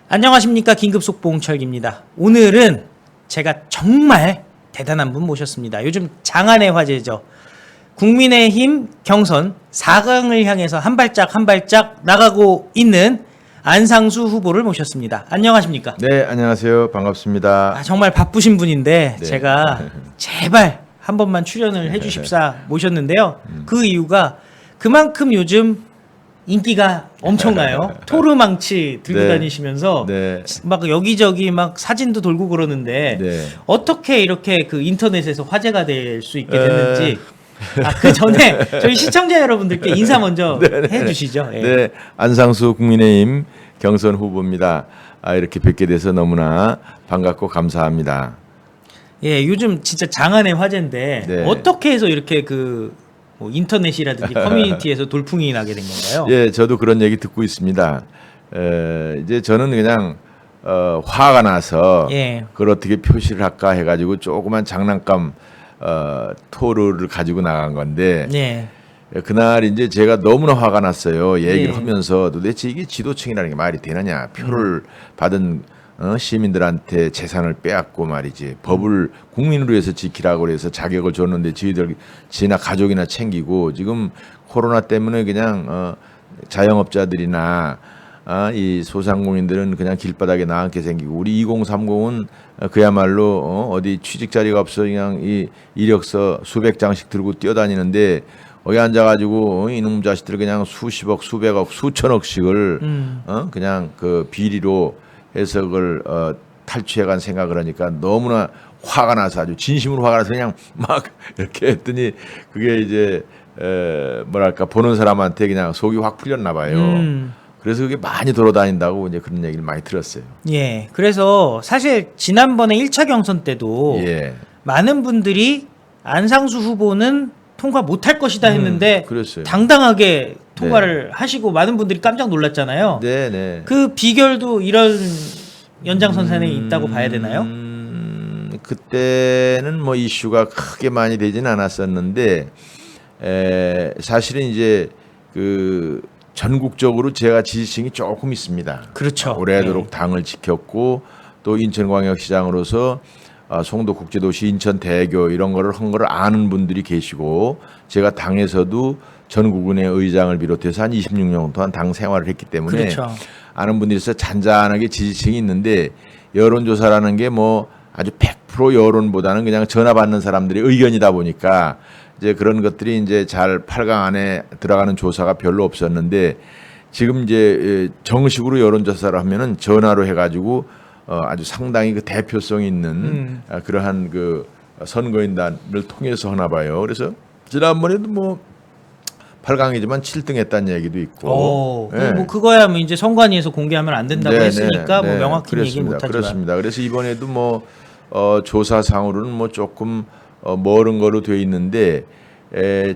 안녕하십니까. 긴급속보홍철기입니다. 오늘은 제가 정말 대단한 분 모셨습니다. 요즘 장안의 화제죠. 국민의힘 경선 4강을 향해서 한 발짝 한 발짝 나가고 있는 안상수 후보를 모셨습니다. 안녕하십니까? 네, 안녕하세요. 반갑습니다. 정말 바쁘신 분인데 네. 제가 제발 한 번만 출연을 해주십사 모셨는데요. 그 이유가 그만큼 요즘 인기가 엄청나요. 토르망치 들고 네. 다니시면서 네. 막 여기저기 막 사진도 돌고 그러는데 네. 어떻게 이렇게 그 인터넷에서 화제가 될 수 있게 됐는지 그 전에 저희 시청자 여러분들께 인사 먼저 해주시죠. 예. 네, 안상수 국민의힘 경선 후보입니다. 이렇게 뵙게 돼서 너무나 반갑고 감사합니다. 예, 요즘 진짜 장안의 화제인데 네. 어떻게 해서 이렇게 뭐 인터넷이라든지 커뮤니티에서 돌풍이 나게 된 건가요? 예, 저도 그런 얘기 듣고 있습니다. 이제 저는 그냥 화가 나서 예. 그걸 어떻게 표시를 할까 해가지고 조그만 장난감 토르를 가지고 나간 건데 네. 그날 이제 제가 너무나 화가 났어요. 얘기를 네. 하면서 도대체 이게 지도층이라는 게 말이 되느냐. 표를 받은 시민들한테 재산을 빼앗고 말이지. 법을 국민을 위해서 지키라고 해서 자격을 줬는데 저희들 지나 가족이나 챙기고 지금 코로나 때문에 그냥 자영업자들이나 이 소상공인들은 그냥 길바닥에 나앉게 생기고 우리 2030은 그야말로 어디 취직 자리가 없어 그냥 이 이력서 수백 장씩 들고 뛰어다니는데 거기 앉아가지고 이놈 자식들 그냥 수십억, 수백억, 수천억씩을 그냥 그 비리로 해석을 탈취해간 생각을 하니까 너무나 화가 나서 아주 진심으로 화가 나서 그냥 막 이렇게 했더니 그게 이제 뭐랄까 보는 사람한테 그냥 속이 확 풀렸나 봐요. 그래서 그게 많이 돌아다닌다고 이제 그런 얘기를 많이 들었어요. 예. 그래서 사실 지난번에 1차 경선 때도 예. 많은 분들이 안상수 후보는 통과 못할 것이다 했는데 그랬어요. 당당하게 통과를 하시고 많은 분들이 깜짝 놀랐잖아요. 네, 네. 그 비결도 이런 연장선상에 있다고 봐야 되나요? 그때는 뭐 이슈가 크게 많이 되지는 않았었는데 사실은 이제 그 전국적으로 제가 지지층이 조금 있습니다. 그렇죠. 오래도록 당을 지켰고 또 인천광역시장으로서 송도국제도시 인천대교 이런 거를 한 거를 아는 분들이 계시고 제가 당에서도 전국은의 의장을 비롯해서 한 26년 동안 당 생활을 했기 때문에 그렇죠. 아는 분들이 있어 잔잔하게 지지층이 있는데 여론조사라는 게 뭐 아주 100% 여론보다는 그냥 전화 받는 사람들의 의견이다 보니까 이제 그런 것들이 이제 잘 8강 안에 들어가는 조사가 별로 없었는데 지금 이제 정식으로 여론조사를 하면은 전화로 해가지고 아주 상당히 그 대표성 있는 그러한 그 선거인단을 통해서 하나 봐요. 그래서 지난번에도 뭐 8강이지만 7등 했다는 얘기도 있고. 예. 뭐 그거야 뭐 이제 선관위에서 공개하면 안 된다고 했으니까 뭐 명확히 얘기는 못하지만. 그렇습니다. 그래서 이번에도 뭐 조사상으로는 뭐 조금 멀은 거로 돼 있는데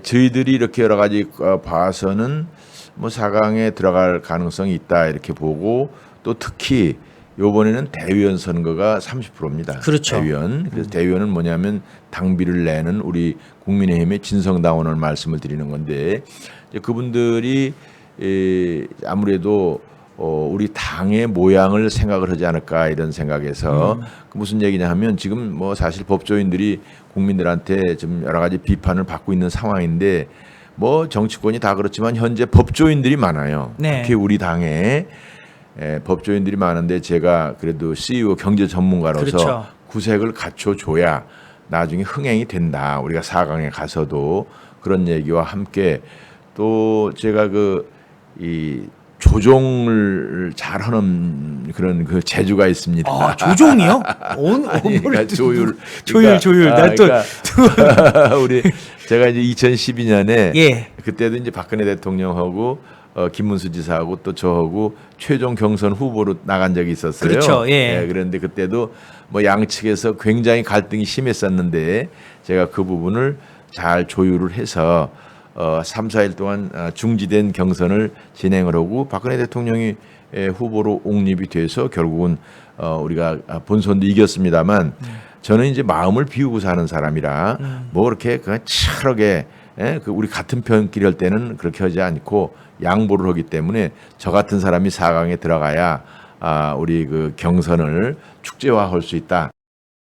저희들이 이렇게 여러 가지 봐서는 뭐 4강에 들어갈 가능성이 있다 이렇게 보고 또 특히 요번에는 대의원 선거가 30%입니다. 그렇죠. 대의원. 그래서 대의원은 뭐냐면 당비를 내는 우리 국민의힘의 진성당원을 말씀을 드리는 건데 이제 그분들이 아무래도 우리 당의 모양을 생각을 하지 않을까 이런 생각에서 그 무슨 얘기냐 하면 지금 뭐 사실 법조인들이 국민들한테 좀 여러 가지 비판을 받고 있는 상황인데 뭐 정치권이 다 그렇지만 현재 법조인들이 많아요. 네. 특히 우리 당에 법조인들이 많은데 제가 그래도 CEO 경제 전문가로서 그렇죠. 구색을 갖춰줘야 나중에 흥행이 된다. 우리가 4강에 가서도 그런 얘기와 함께 또 제가 이 조종을 잘하는 그런 그 재주가 있습니다. 조종이요? 그러니까 조율. 나 우리 제가 이제 2012년에 예. 그때도 이제 박근혜 대통령하고 김문수 지사하고 또 저하고 최종 경선 후보로 나간 적이 있었어요. 그렇죠. 예. 그런데 그때도 뭐 양측에서 굉장히 갈등이 심했었는데 제가 그 부분을 잘 조율을 해서 3, 4일 동안 중지된 경선을 진행을 하고 박근혜 대통령이 후보로 옹립이 돼서 결국은 우리가 본선도 이겼습니다만 저는 이제 마음을 비우고 사는 사람이라 뭐 그렇게 그냥 치열하게 우리 같은 편끼리 할 때는 그렇게 하지 않고 양보를 하기 때문에 저 같은 사람이 4강에 들어가야 우리 그 경선을 축제화할 수 있다.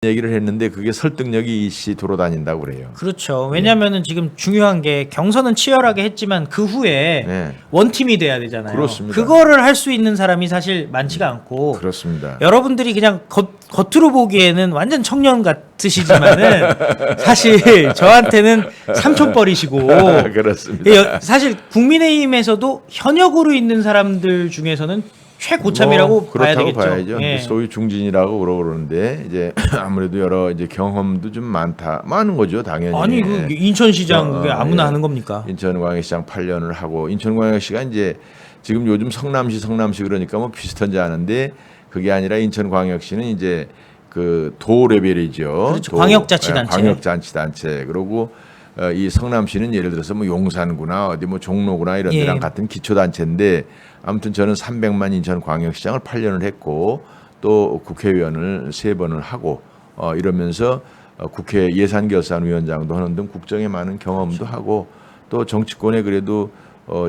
얘기를 했는데 그게 설득력이 일시 돌아다닌다고 그래요. 그렇죠. 왜냐하면은 지금 중요한 게 경선은 치열하게 했지만 그 후에 네. 원팀이 돼야 되잖아요. 그렇습니다. 그거를 할 수 있는 사람이 사실 많지가 않고 그렇습니다. 여러분들이 그냥 겉으로 보기에는 완전 청년 같으시지만은 사실 저한테는 삼촌뻘이시고 그렇습니다. 사실 국민의힘에서도 현역으로 있는 사람들 중에서는 최고참이라고 봐야 그렇다고 되겠죠. 봐야죠. 예. 소위 중진이라고 그러는데 이제 아무래도 여러 이제 경험도 좀 많은 거죠, 당연히. 아니 그 인천시장 그게 아무나 예. 하는 겁니까? 인천광역시장 8년을 하고 인천광역시가 이제 지금 요즘 성남시 그러니까 뭐 비슷한지 아는데 그게 아니라 인천광역시는 이제 그 도 레벨이죠. 그렇죠. 광역자치단체. 광역자치단체. 그리고 이 성남시는 예를 들어서 뭐 용산구나 어디 뭐 종로구나 이런 예. 데랑 같은 기초단체인데 아무튼 저는 300만 인천광역시장을 8년을 했고 또 국회의원을 3번을 하고 이러면서 국회 예산결산위원장도 하는 등 국정에 많은 경험도 하고 또 정치권에 그래도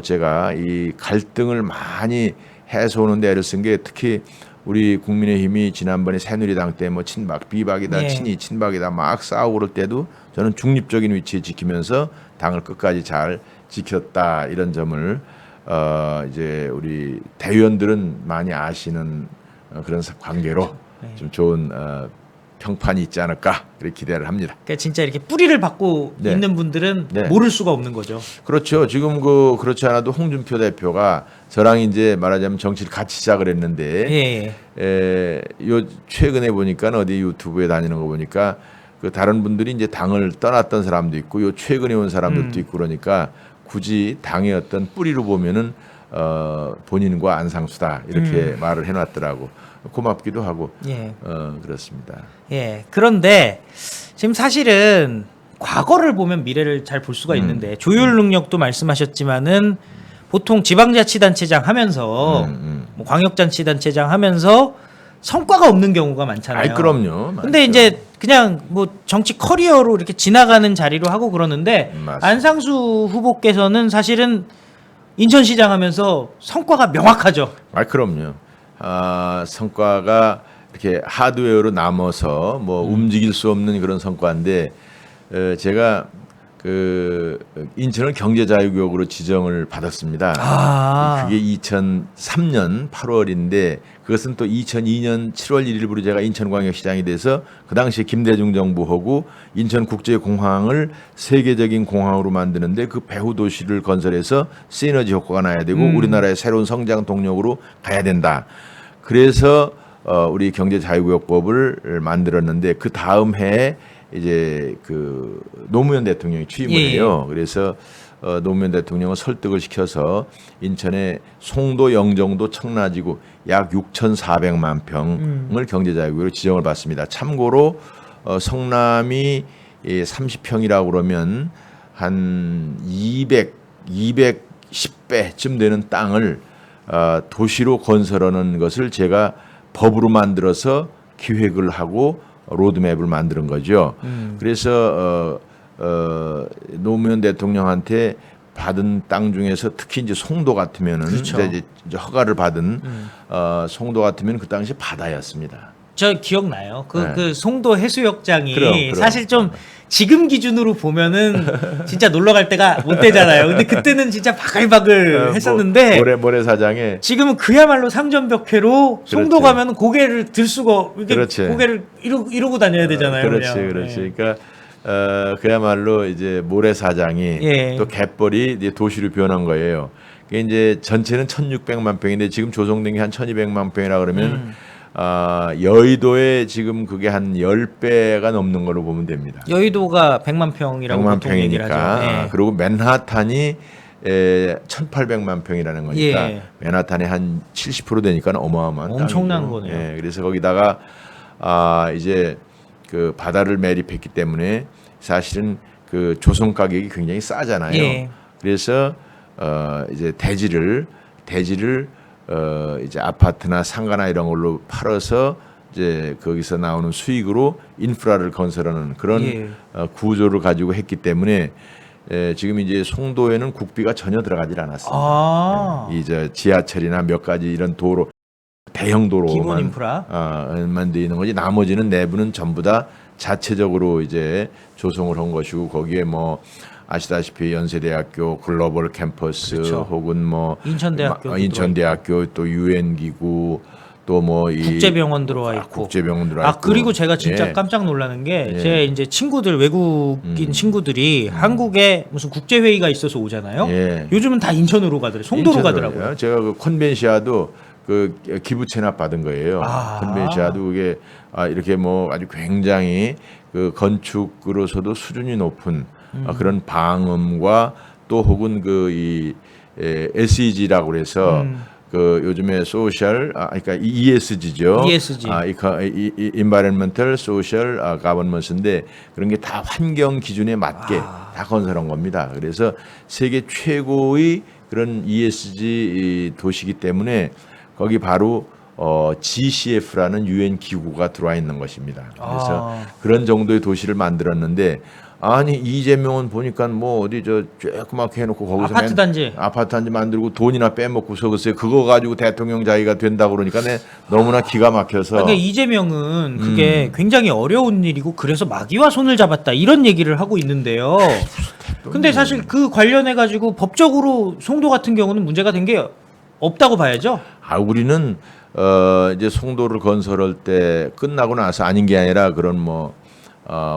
제가 이 갈등을 많이 해소하는 데 애를 쓴 게 특히 우리 국민의힘이 지난번에 새누리당 때 뭐 친박 비박이다 예. 친이 친박이다 막 싸우고 그럴 때도 저는 중립적인 위치에 지키면서 당을 끝까지 잘 지켰다 이런 점을 이제 우리 대의원들은 많이 아시는 그런 관계로 네. 좀 좋은 평판이 있지 않을까 그렇게 기대를 합니다. 그러니까 진짜 이렇게 뿌리를 받고 네. 있는 분들은 네. 모를 수가 없는 거죠. 그렇죠. 지금 그렇지 않아도 홍준표 대표가 저랑 이제 말하자면 정치를 같이 시작을 했는데 요 최근에 보니까 어디 유튜브에 다니는 거 보니까 그 다른 분들이 이제 당을 떠났던 사람도 있고 요 최근에 온 사람들도 있고 그러니까 굳이 당의 어떤 뿌리로 보면은 본인과 안상수다 이렇게 말을 해놨더라고. 고맙기도 하고 예. 그렇습니다. 예. 그런데 지금 사실은 과거를 보면 미래를 잘 볼 수가 있는데 조율 능력도 말씀하셨지만은 보통 지방자치단체장 하면서 뭐 광역자치단체장 하면서 성과가 없는 경우가 많잖아요. 아이 그럼요. 근데 이제 그냥 뭐 정치 커리어로 이렇게 지나가는 자리로 하고 그러는데 맞습니다. 안상수 후보께서는 사실은 인천시장 하면서 성과가 명확하죠. 아 그럼요. 성과가 이렇게 하드웨어로 남아서 뭐 움직일 수 없는 그런 성과인데 제가 그 인천을 경제자유구역으로 지정을 받았습니다. 그게 2003년 8월인데 그것은 또 2002년 7월 1일부로 제가 인천광역시장이 돼서 그 당시에 김대중 정부하고 인천국제공항을 세계적인 공항으로 만드는데 그 배후 도시를 건설해서 시너지 효과가 나야 되고 우리나라의 새로운 성장 동력으로 가야 된다. 그래서 우리 경제자유구역법을 만들었는데 그 다음 해에 이제 그 노무현 대통령이 취임을 해요. 그래서 노무현 대통령을 설득을 시켜서 인천의 송도, 영종도, 청라지구 약 6,400만 평을 경제자유구역으로 지정을 받습니다. 참고로 성남이 30평이라고 그러면 한 210배쯤 되는 땅을 도시로 건설하는 것을 제가 법으로 만들어서 기획을 하고 로드맵을 만드는 거죠. 그래서 노무현 대통령한테 받은 땅 중에서 특히 이제 송도 같으면은 그렇죠. 이제 허가를 받은 송도 같으면 그 당시 바다였습니다. 저 기억나요. 네. 그 송도 해수욕장이 그럼. 사실 좀 지금 기준으로 보면은 진짜 놀러 갈 때가 못 되잖아요. 근데 그때는 진짜 바글바글 했었는데 모래사장에 지금은 그야말로 상전벽해로 송도 그렇지. 가면 고개를 들 수가 이렇게 그렇지. 고개를 이러고 다녀야 되잖아요. 그렇지, 그냥. 그렇지. 예. 그러니까 그야말로 이제 모래사장이 예. 또 갯벌이 이제 도시로 변한 거예요. 그게 이제 전체는 1,600만 평인데 지금 조성된 게 한 1,200만 평이라 그러면 여의도에 지금 그게 한 10배가 넘는 걸로 보면 됩니다. 여의도가 100만 평이라고 100만 보통 얘기를 평이니까. 하죠. 예. 그리고 맨하탄이 1,800만 평이라는 거니까 예. 맨하탄의 한 70% 되니까 어마어마한 엄청난 땅이죠. 거네요. 예, 그래서 거기다가 이제 그 바다를 매립했기 때문에 사실은 그 조성 가격이 굉장히 싸잖아요. 예. 그래서 이제 대지를 이제 아파트나 상가나 이런 걸로 팔아서 이제 거기서 나오는 수익으로 인프라를 건설하는 그런 예. 구조를 가지고 했기 때문에 지금 이제 송도에는 국비가 전혀 들어가질 않았습니다. 아. 이제 지하철이나 몇 가지 이런 도로 대형 기본 도로만 인프라. 만드는 거지. 나머지는 내부는 전부 다 자체적으로 이제 조성을 한 것이고 거기에 뭐 아시다시피 연세대학교 글로벌 캠퍼스 그렇죠. 혹은 뭐 인천대학교도 인천대학교 또 유엔 기구 또 뭐 이 국제병원 들어와 있고. 국제병원 들어와 있고. 그리고 제가 진짜 예. 깜짝 놀라는 게 예. 제 이제 친구들 외국인 친구들이 한국에 무슨 국제 회의가 있어서 오잖아요. 예. 요즘은 다 인천으로 가더라고요. 송도로 인천으로요. 가더라고요. 제가 그 컨벤시아도 그 기부 체납 받은 거예요. 컨벤시아도 그게 이렇게 뭐 아주 굉장히 그 건축으로서도 수준이 높은 그런 방음과 또 혹은 그 이 SEG라고 그래서 그 요즘에 소셜 그러니까 ESG죠. ESG. 이 environmental, social, governance인데 그런 게 다 환경 기준에 맞게 다 건설한 겁니다. 그래서 세계 최고의 그런 ESG 도시이기 때문에 거기 바로 GCF라는 유엔 기구가 들어와 있는 것입니다. 그래서 그런 정도의 도시를 만들었는데 아니 이재명은 보니까 뭐 어디 저 조그맣게 해놓고 거기서 아파트 단지 만들고 돈이나 빼먹고서 글쎄 그거 가지고 대통령 자기가 된다고 그러니까 너무나 기가 막혀서. 그러니까 이재명은 그게 굉장히 어려운 일이고 그래서 마귀와 손을 잡았다 이런 얘기를 하고 있는데요. 근데 사실 그 관련해 가지고 법적으로 송도 같은 경우는 문제가 된 게 없다고 봐야죠. 우리는 이제 송도를 건설할 때 끝나고 나서 아닌 게 아니라 그런 뭐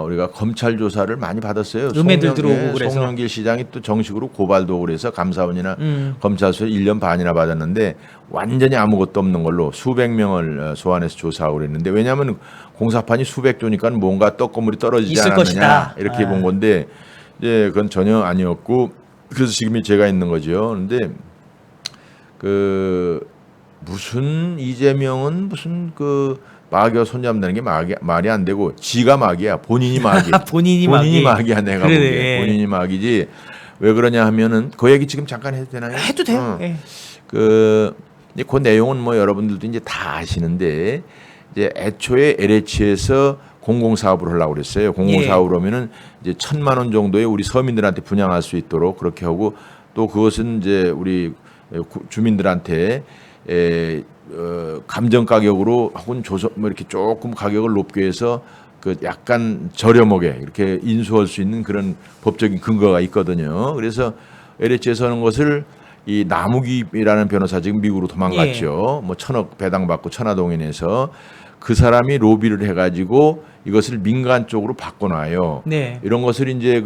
우리가 검찰 조사를 많이 받았어요. 음해들 들어오고 그래서 송영길 시장이 또 정식으로 고발도 그래서 감사원이나 검찰소에 1년 반이나 받았는데 완전히 아무것도 없는 걸로 수백 명을 소환해서 조사하고 그랬는데 왜냐하면 공사판이 수백 조니까 뭔가 떡고물이 떨어지지 있을 않았느냐 것이다. 이렇게 본 건데 이제 그건 전혀 아니었고 그래서 지금이 제가 있는 거죠. 그런데 그 무슨 이재명은 무슨 그 마귀와 손잡는다는 게 말이 안 되고 지가 마귀야. 본인이 마귀. 본인이 마귀야 내가 보기에. 본인이 마귀지. 왜 그러냐 하면은 그 얘기 지금 잠깐 해도 되나요? 해도 돼요. 예. 그 내용은 뭐 여러분들도 이제 다 아시는데 이제 애초에 LH에서 공공사업을 하려고 그랬어요. 공공사업을 하면은 이제 1,000만 원 정도의 우리 서민들한테 분양할 수 있도록 그렇게 하고 또 그것은 이제 우리 주민들한테 감정 가격으로 혹은 조선 뭐 이렇게 조금 가격을 높게 해서 그 약간 저렴하게 이렇게 인수할 수 있는 그런 법적인 근거가 있거든요. 그래서 LH에서 하는 것을 이 나무기라는 변호사 지금 미국으로 도망갔죠. 뭐 1,000억 배당받고 천화동인에서 그 사람이 로비를 해가지고 이것을 민간 쪽으로 바꿔놔요. 네. 이런 것을 이제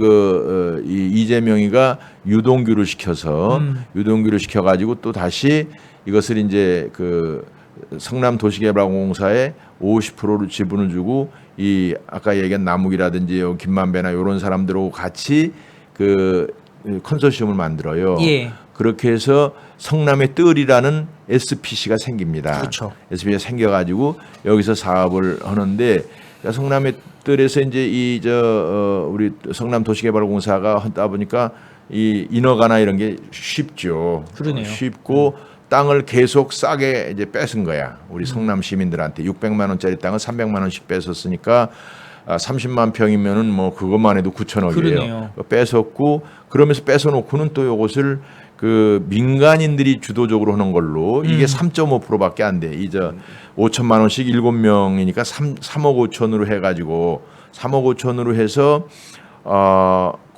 이 이재명이가 유동규를 시켜가지고 또 다시 이것을 이제 그 성남 도시개발공사에 50%를 지분을 주고 이 아까 얘기한 나무기라든지 김만배나 이런 사람들하고 같이 그 컨소시엄을 만들어요. 예. 그렇게 해서 성남의 뜰이라는 SPC가 생깁니다. 그렇죠. SPC가 생겨가지고 여기서 사업을 하는데 성남의 뜰에서 이제 우리 성남 도시개발공사가 하다 보니까 이 인허가나 이런 게 쉽죠. 그러네요. 쉽고 땅을 계속 싸게 이제 뺏은 거야. 우리 성남 시민들한테 600만 원짜리 땅을 300만 원씩 뺏었으니까 30만 평이면은 뭐 그것만 해도 9천억이에요. 그러네요. 뺏었고 그러면서 뺏어놓고는 또 이것을 그 민간인들이 주도적으로 하는 걸로 이게 3.5%밖에 안 돼. 5천만 원씩 7명이니까 3억 5천으로 해가지고 3억 5천으로 해서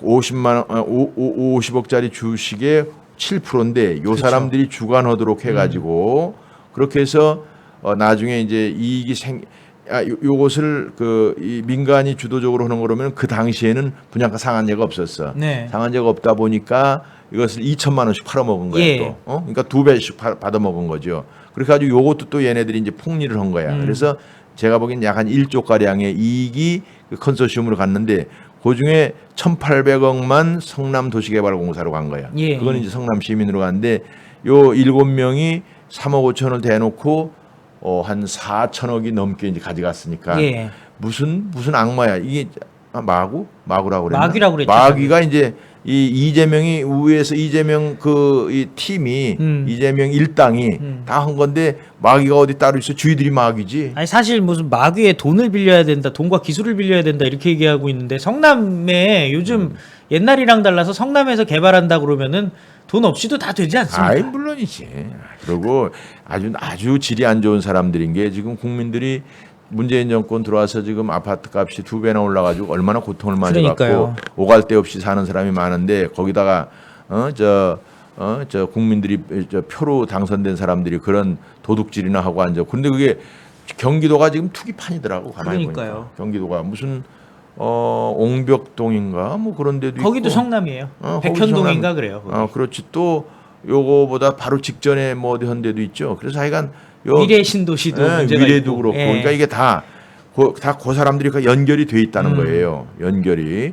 50억짜리 주식의 7%인데 요 사람들이 주관하도록 해가지고 그렇게 해서 나중에 이제 이익이 요것을 이 민간이 주도적으로 하는 거라면 그 당시에는 분양가 상한제가 없었어. 네. 상한제가 없다 보니까 이것을 2천만 원씩 팔아먹은 거야 예. 또. 그러니까 2배씩 받아먹은 거죠. 그렇게 가지고 요것도 또 얘네들이 이제 폭리를 한 거야. 그래서 제가 보기엔 약 한 1조 가량의 이익이 그 컨소시엄으로 갔는데 그 중에 1,800억만 성남 도시개발공사로 간 거야. 예. 그건 이제 성남 시민으로 갔는데 요 7명이 3억 5천을 대놓고 한 4천억이 넘게 이제 가져갔으니까 예. 무슨 악마야 이게 마구라고 그랬나? 마귀라고 그랬죠. 마귀가 이제 이 이재명이 우에서 이재명 이 팀이 이재명 일당이 다 한 건데 마귀가 어디 따로 있어? 주의들이 마귀지. 아니 사실 무슨 마귀의 돈을 빌려야 된다, 돈과 기술을 빌려야 된다 이렇게 얘기하고 있는데 성남에 요즘 옛날이랑 달라서 성남에서 개발한다 그러면은 돈 없이도 다 되지 않습니까? 물론이지. 그리고 아주 질이 안 좋은 사람들인 게 지금 국민들이 문재인 정권 들어와서 지금 아파트 값이 2배나 올라가지고 얼마나 고통을 많이 그러니까요. 받고 오갈 데 없이 사는 사람이 많은데 거기다가 국민들이 표로 당선된 사람들이 그런 도둑질이나 하고 앉아. 그런데 그게 경기도가 지금 투기판이더라고. 가만히 그러니까요. 보니까. 경기도가 무슨 옹벽동인가 뭐 그런 데도 거기도 있고. 성남이에요. 거기도 백현동인가 성남. 그래요. 거기. 그렇지. 또 요거보다 바로 직전에 뭐 어디 한 데도 있죠. 그래서 하여간 미래 신도시도 문제가 미래도 있고. 그렇고. 예. 그러니까 이게 다 그 사람들이 연결이 돼 있다는 거예요. 연결이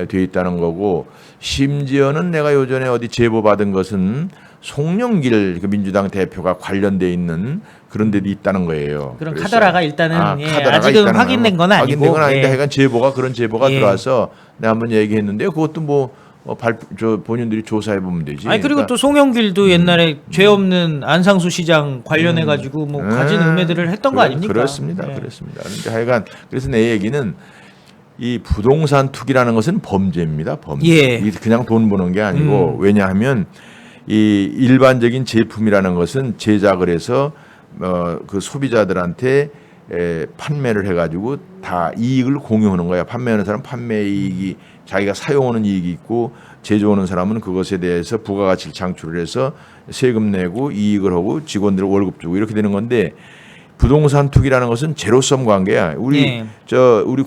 돼 있다는 거고, 심지어는 내가 요전에 어디 제보 받은 것은 송영길 그 민주당 대표가 관련돼 있는 그런 데도 있다는 거예요. 그런 그래서 카더라가 일단은 카더라가 아직은 있다는 확인된 건 아니고. 확인된 건 아닌데 예. 하여간 그런 제보가 예. 들어와서 내가 한번 얘기했는데 그것도 뭐 본인들이 조사해 보면 되지. 아니 그리고 그러니까 또 송영길도 옛날에 죄 없는 안상수 시장 관련해 가지고 뭐 가진 음해들을 했던 거 아닙니까? 그렇습니다. 예. 그렇습니다. 그런데 하여간 그래서 내 얘기는 이 부동산 투기라는 것은 범죄입니다. 범죄. 예. 이게 그냥 돈 버는 게 아니고 왜냐하면 이 일반적인 제품이라는 것은 제작을 해서 그 소비자들한테 판매를 해가지고 다 이익을 공유하는 거야. 판매하는 사람 판매 이익이 자기가 사용하는 이익이 있고 제조하는 사람은 그것에 대해서 부가가치를 창출을 해서 세금 내고 이익을 하고 직원들 월급 주고 이렇게 되는 건데 부동산 투기라는 것은 제로섬 관계야. 우리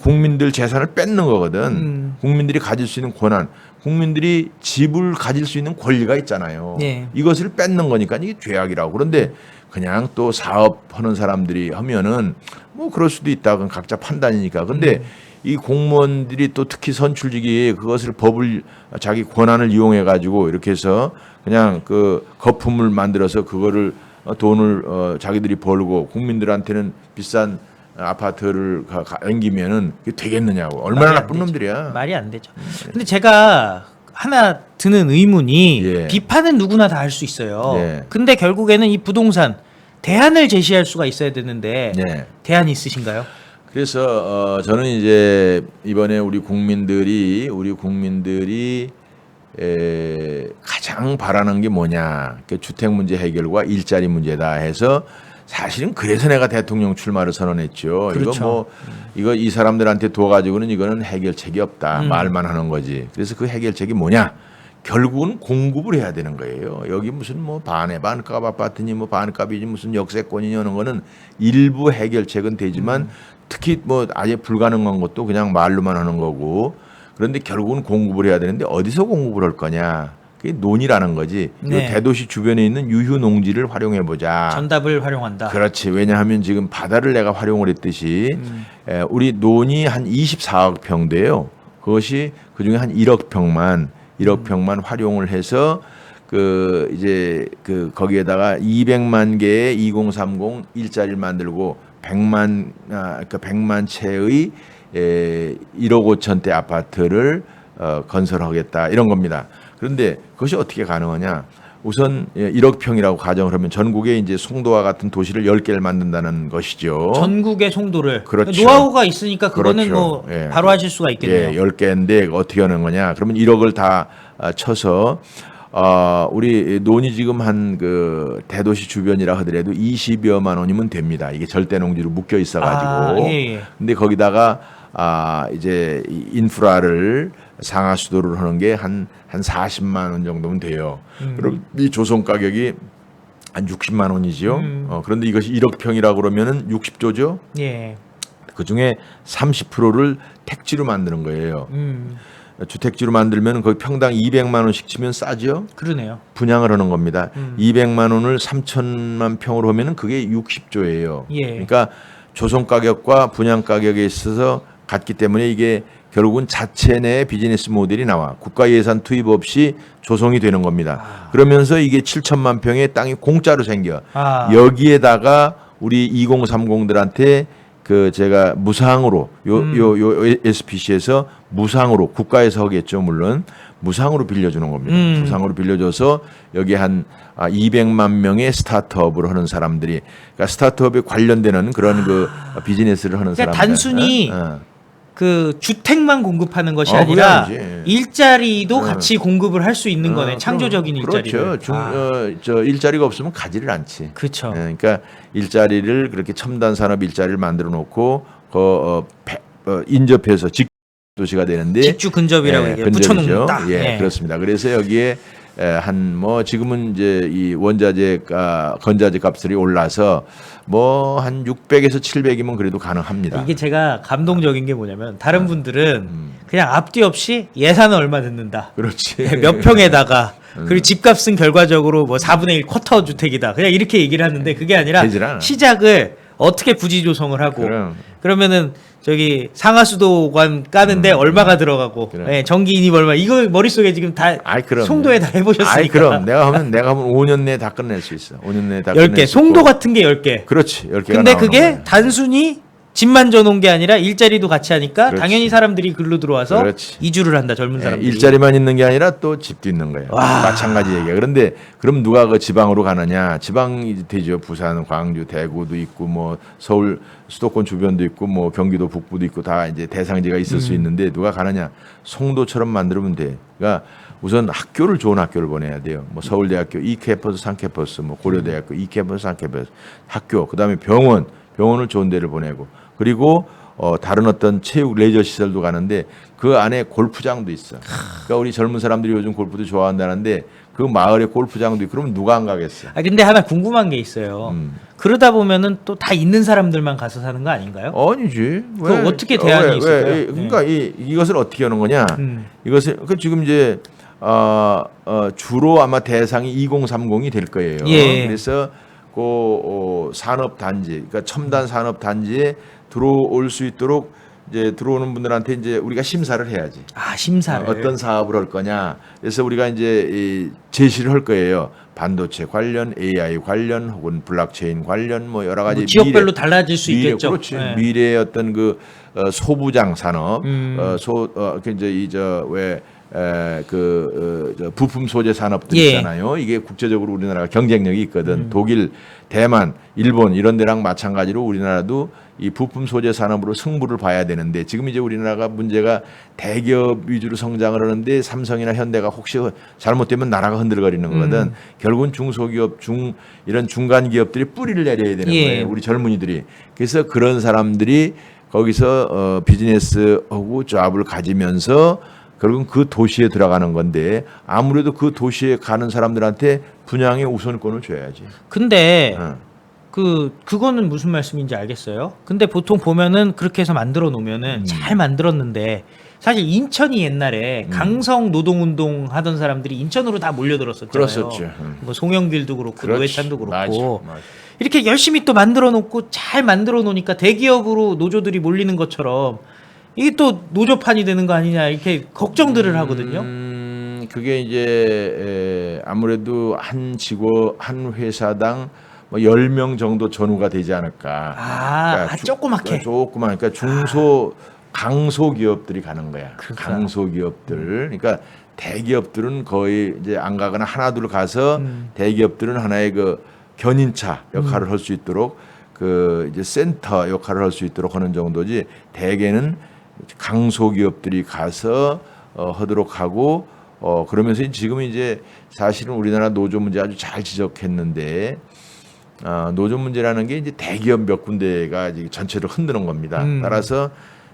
국민들 재산을 뺏는 거거든. 국민들이 가질 수 있는 권한, 국민들이 집을 가질 수 있는 권리가 있잖아요. 예. 이것을 뺏는 거니까 이게 죄악이라고. 그런데 그냥 또 사업하는 사람들이 하면은 뭐 그럴 수도 있다. 그건 각자 판단이니까. 근데 이 공무원들이 또 특히 선출직이 그것을 법을 자기 권한을 이용해 가지고 이렇게 해서 그냥 그 거품을 만들어서 그거를 돈을 자기들이 벌고 국민들한테는 비싼 아파트를 앵기면은 그게 되겠느냐고. 얼마나 나쁜 놈들이야. 말이 안 되죠. 근데 제가 하나 드는 의문이 예. 비판은 누구나 다 할 수 있어요. 예. 근데 결국에는 이 부동산 대안을 제시할 수가 있어야 되는데 네. 대안이 있으신가요? 그래서 저는 이제 이번에 우리 국민들이 가장 바라는 게 뭐냐, 주택 문제 해결과 일자리 문제다 해서 사실은 그래서 내가 대통령 출마를 선언했죠. 그렇죠. 이거 이 사람들한테 둬가지고는 이거는 해결책이 없다. 말만 하는 거지. 그래서 그 해결책이 뭐냐? 결국은 공급을 해야 되는 거예요. 여기 무슨 뭐 반값 아파트니 뭐 반값이지 무슨 역세권이니 하는 거는 일부 해결책은 되지만 특히 뭐 아예 불가능한 것도 그냥 말로만 하는 거고, 그런데 결국은 공급을 해야 되는데 어디서 공급을 할 거냐? 그게 논이라는 거지. 네. 이 대도시 주변에 있는 유휴 농지를 활용해 보자. 전답을 활용한다. 그렇지. 왜냐하면 지금 바다를 내가 활용을 했듯이 우리 논이 한 24억 평 돼요. 그것이 그중에 한 1억 평만 활용을 해서 거기에다가 200만 개의 2030 일자리를 만들고 100만 채의 1억 5천대 아파트를 건설하겠다 이런 겁니다. 그런데 그것이 어떻게 가능하냐? 우선 1억 평이라고 가정을 하면 전국에 이제 송도와 같은 도시를 10개를 만든다는 것이죠. 전국의 송도를. 그렇죠. 노하우가 있으니까 그거는 그렇죠. 뭐 예. 바로 하실 수가 있겠네요. 10개인데 어떻게 하는 거냐? 그러면 1억을 다 쳐서 우리 논이 지금 한 그 대도시 주변이라 하더라도 20여만 원이면 됩니다. 이게 절대 농지로 묶여 있어 가지고. 예. 근데 거기다가 이제 인프라를 상하 수도를 하는 게 한 40만 원 정도면 돼요. 그럼 이 조성 가격이 한 60만 원이죠. 그런데 이것이 1억 평이라고 그러면은 60조죠. 예. 그 중에 30%를 택지로 만드는 거예요. 주택지로 만들면 거의 평당 200만 원씩 치면 싸죠. 그러네요. 분양을 하는 겁니다. 200만 원을 3천만 평으로 하면은 그게 60조예요. 예. 그러니까 조성 가격과 분양 가격에 있어서 같기 때문에 이게 결국은 자체 내 비즈니스 모델이 나와. 국가 예산 투입 없이 조성이 되는 겁니다. 그러면서 이게 7천만 평의 땅이 공짜로 생겨. 여기에다가 우리 2030들한테 제가 무상으로 요 SPC에서 무상으로 국가에서 하겠죠. 물론 무상으로 빌려주는 겁니다. 무상으로 빌려줘서 여기 한 200만 명의 스타트업을 하는 사람들이, 그러니까 스타트업에 관련되는 그런 비즈니스를 하는 그러니까 사람들. 단순히 그 주택만 공급하는 것이 그게 아니라 아니지. 일자리도 같이 공급을 할 수 있는 거네. 창조적인 일자리를. 그렇죠. 저 일자리가 없으면 가지를 않지. 그렇죠. 그러니까 일자리를 그렇게 첨단 산업 일자리를 만들어 놓고 인접해서 직 도시가 되는데 직주 근접이라고 얘기해요. 붙여놓는다. 예, 그렇습니다. 그래서 여기에 한 뭐 지금은 이제 이 원자재가 건자재 값들이 올라서 뭐 한 600에서 700이면 그래도 가능합니다. 이게 제가 감동적인 게 뭐냐면 다른 분들은 그냥 앞뒤 없이 예산은 얼마 듣는다. 그렇지. 몇 평에다가 그리고 집값은 결과적으로 뭐 4분의 1 쿼터 주택이다. 그냥 이렇게 얘기를 하는데 그게 아니라 되질 않아. 시작을 어떻게 부지 조성을 하고 그러면은 저기 상하수도관 까는데 얼마가 들어가고 예, 전기인입 얼마 이거 머릿속에 지금 다 송도에 다 해보셨으니까. 아이 그럼 내가 하면 5년 내에 다 끝낼 수 있어. 5년 내에 다 10개 송도 같은 게 10개. 그렇지. 10개가 근데 그게 단순히 집만 줘놓은 게 아니라 일자리도 같이 하니까 그렇지. 당연히 사람들이 글로 들어와서 그렇지. 이주를 한다. 젊은 사람들이. 일자리만 있는 게 아니라 또 집도 있는 거예요. 마찬가지 얘기야. 그런데 그럼 누가 그 지방으로 가느냐? 지방이 되죠. 부산, 광주, 대구도 있고 뭐 서울 수도권 주변도 있고 뭐 경기도 북부도 있고 다 이제 대상지가 있을 수 있는데 누가 가느냐? 송도처럼 만들면 돼. 그러니까 우선 학교를 좋은 학교를 보내야 돼요. 뭐 서울대학교 2캠퍼스, 3캠퍼스, 뭐 고려대학교 2캠퍼스, 3캠퍼스 학교, 그다음에 병원을 좋은 데를 보내고 그리고 다른 어떤 체육 레저 시설도 가는데 그 안에 골프장도 있어. 그러니까 우리 젊은 사람들이 요즘 골프도 좋아한다는데 그 마을에 골프장도 있고 그러면 누가 안 가겠어? 근데 하나 궁금한 게 있어요. 그러다 보면은 또 다 있는 사람들만 가서 사는 거 아닌가요? 아니지. 그 어떻게 대안이 있을까요? 그러니까 이것을 어떻게 하는 거냐? 이것을 지금 이제 주로 아마 대상이 2030이 될 거예요. 예. 그래서 그 산업 단지, 그러니까 첨단 산업 단지에 들어올 수 있도록 이제 들어오는 분들한테 이제 우리가 심사를 해야지. 심사를. 어떤 사업을 할 거냐. 그래서 우리가 이제 이 제시를 할 거예요. 반도체 관련, AI 관련, 혹은 블록체인 관련, 뭐 여러 가지 지역별로 달라질 수 있겠죠. 그렇지. 네. 미래의 어떤 그 소부장 산업, 이제 이저왜 부품 소재 산업들 있잖아요. 이게 국제적으로 우리나라가 경쟁력이 있거든. 독일, 대만, 일본 이런 데랑 마찬가지로 우리나라도 이 부품 소재 산업으로 승부를 봐야 되는데 지금 이제 우리나라가 문제가 대기업 위주로 성장을 하는데 삼성이나 현대가 혹시 잘못되면 나라가 흔들거리는 거거든. 결국은 중소기업, 이런 중간 기업들이 뿌리를 내려야 되는 거예요. 우리 젊은이들이. 그래서 그런 사람들이 거기서 비즈니스하고 잡을 가지면서 결국은 그 도시에 들어가는 건데 아무래도 그 도시에 가는 사람들한테 분양의 우선권을 줘야지. 근데 그거는 무슨 말씀인지 알겠어요. 근데 보통 보면은 그렇게 해서 만들어 놓으면은 잘 만들었는데 사실 인천이 옛날에 강성 노동운동 하던 사람들이 인천으로 다 몰려들었었잖아요. 그렇었죠. 뭐 송영길도 그렇고 노회찬도 그렇고 맞아. 이렇게 열심히 또 만들어 놓고 잘 만들어 놓으니까 대기업으로 노조들이 몰리는 것처럼 이게 또 노조판이 되는 거 아니냐 이렇게 걱정들을 하거든요. 그게 이제 아무래도 한 회사당 뭐 10명 정도 전후가 되지 않을까. 그러니까 조그맣게. 그러니까 강소 기업들이 가는 거야. 강소 기업들. 그러니까 대기업들은 거의 이제 안 가거나 하나둘 가서 대기업들은 하나의 그 견인차 역할을 할 수 있도록 그 이제 센터 역할을 할 수 있도록 하는 정도지. 대개는 강소 기업들이 가서 하도록 하고 그러면서 지금 이제 사실은 우리나라 노조 문제 아주 잘 지적했는데 노조 문제라는 게 이제 대기업 몇 군데가 전체를 흔드는 겁니다. 따라서